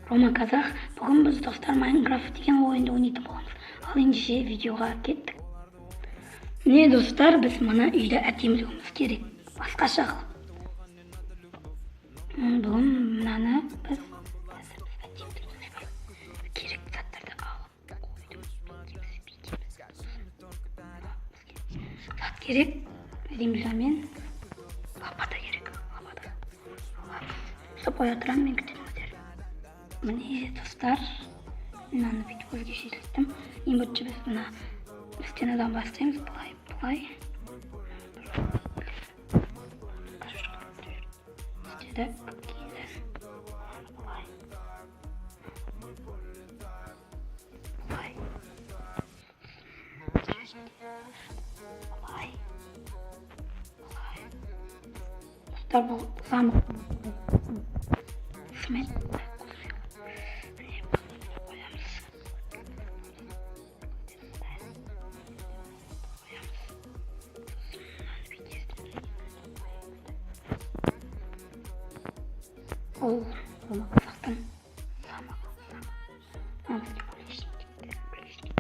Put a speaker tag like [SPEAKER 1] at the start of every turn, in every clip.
[SPEAKER 1] Рома Казах. Бүгін біз достар Майнкрафт деген ойынды ойнайтын боламыз. Ал ендеше видеоға кеттік. Міне достар, біз мына үйді әдемілеуіміз керек. Басқаша қылып. Бүгін мынаны біз әдемілеуіміз керек заттарды алып қойдық. Зат керек. Әдемілеумен лопата керек. Стоп қоя тұрам, мен күтеміздер. Міне достар, мынаны бүйтіп өзгеше елестім. Ең бірінші біз мына стенадан бастаймыз. Былай. Стеда достар, бұл замок. Смет. Ол Рома Казахтың замогы. Бізге плечник.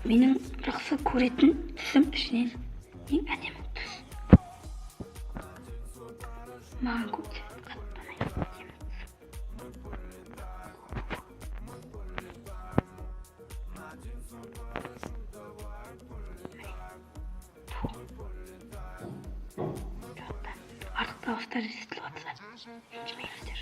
[SPEAKER 1] Менің жақсы көретін түсім ішінен ең әдемі түс. Маған көп қатпамайды. Артық дауыстар естіліп жатса, ренжімеңіздер.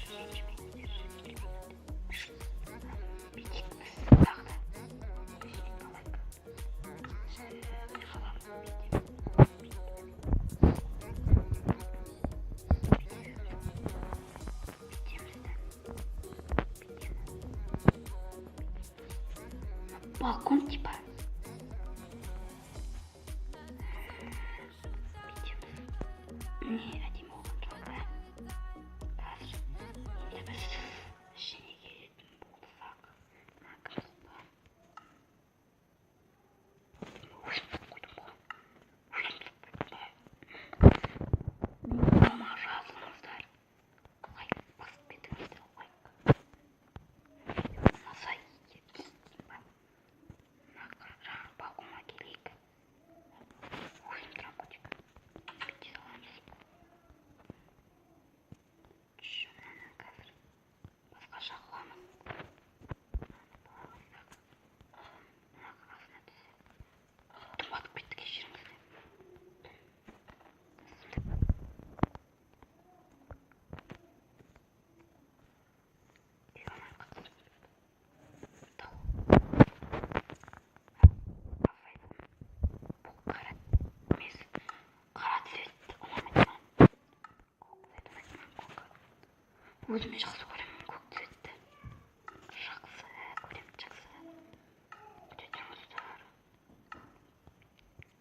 [SPEAKER 1] Балкон типа. Не әдемі болған жоқта. Қазір енді біз ішіне келетін болсақ. Рома жазылыңыздар. Лайк басып кетіңіздер. Ұнаса балконға келейік. Ойын компьютер. Бете саламыз. Мынаны қазір басқаша қыламыз. Мына қағазына түсіп. Түн батып кетті, кешіріңіздер. Өзіме жақсы көремін көк цветті. Жақсы көремін, жақсы. Күтетіңіздер.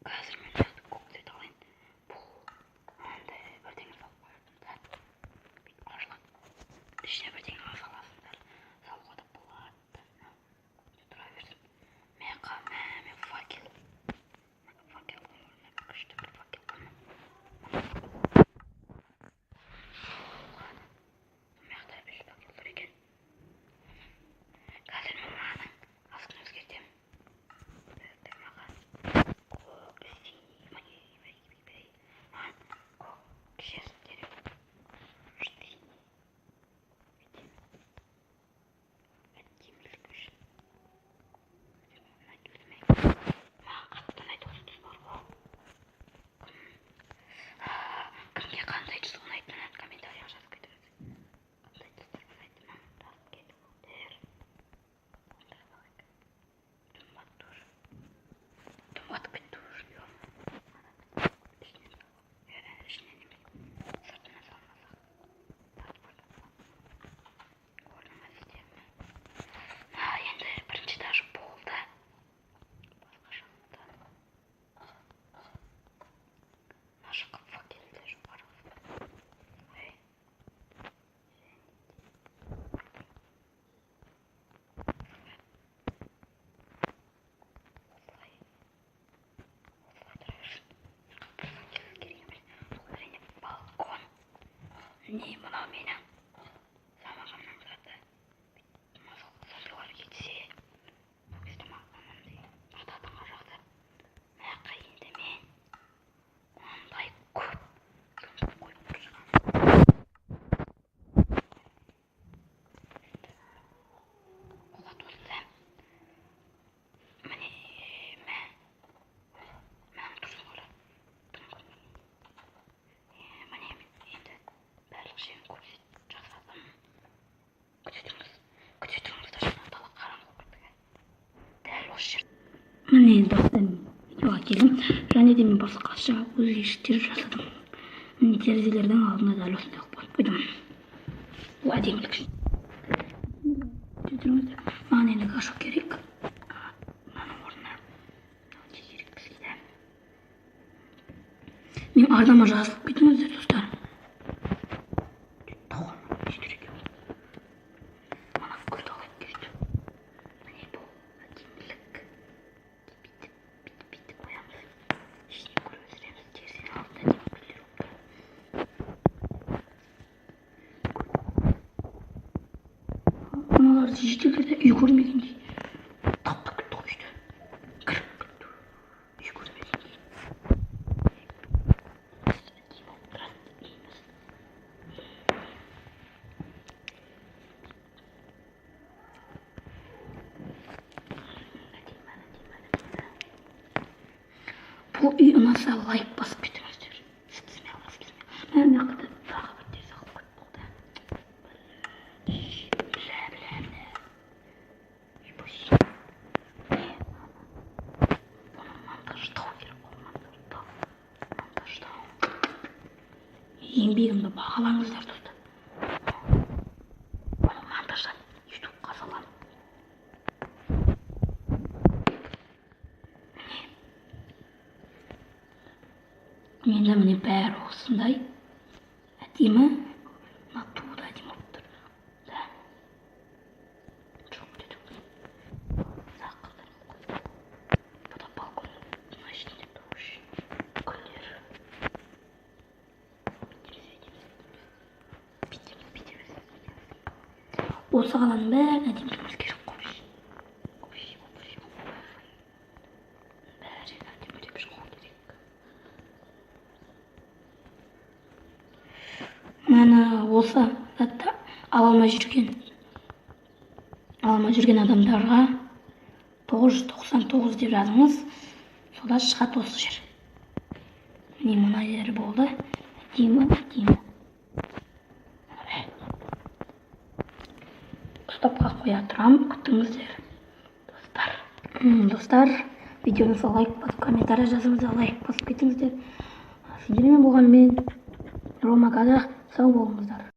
[SPEAKER 1] Қазір мен жақсы көк цвет алайын. Бұл андай бірдеңе салып қоятындар. Бүйтіп ашылады. Ішіне бірдеңе саласыңдар. Салуға да болады. Тұра берсін. Мен факел. Факел күшті бір факел. Қазір мен мынаның астын өзгертемін. Көк кішесін керек. міне мынау менің самағымның заты. Сондайлар кетсе бізді мақтанымды мақтатынға жақты. Мына енді мен ондай көп қойып тұрған. Болады осында. Міне мәң тұрсын ора. Міне енді барлық жерін көрсетіп жасадым. Күтетіңіз да жаңа тала қараңғы көрдігі. Дәл осы жер. Міне достар, видеоға келдім. Және де мен басқаша өзгерістер жасадым. Міне терезелердің алдына дәл осындай қойып қойдым. Бұл әдемілік үшін. Күтетіңіздер. Маған енді гашок керек. Мынаның орнына керек бізге. Мен ардама жазылып кетіңіздер достар. Мына гүлді алып кетті. Міне бұл әдемілік. Бүйтіп қоямыз. Ішіне көріп өсіреміз. Терезенің алдында әдемі гүлдер болып тұр. Мыналарды жетелерде үй көрмегендей таптық күтті қойды. Кіріп кетті. Үй көрмегендей. Бұл үй ұнаса лайк басып кетіңіздер. Сізме аласыз. Мен мақыда тағы бір терезе алып қойып болды. Еңбегімді бағалаңыздар достар. Оны монтаждан ютубқа саламын. Менде міне бәрі осындай әдемі. Мына туы да әдемі болып тұр. Жоқ дедім. Сақырдым. Бұл да балконның ішінде туыш. Гүлдер. Осы қаланың бәрін әдемілігіміз керек қойш. Бәрін әдемілеп шығу керек. Мана осы затты ала алмай жүрген адамдарға 999 деп жазыңыз. Сода шығады осы жер. Міне мына жері болды. Әдемі. Стопқа қоя тұрам, күтіңіздер. Достар, видеоңызға лайк басып, комментарий жазыңыздар, лайк басып кетіңіздер. Сендермен болған мен Рома Қазақ, сау болыңыздар.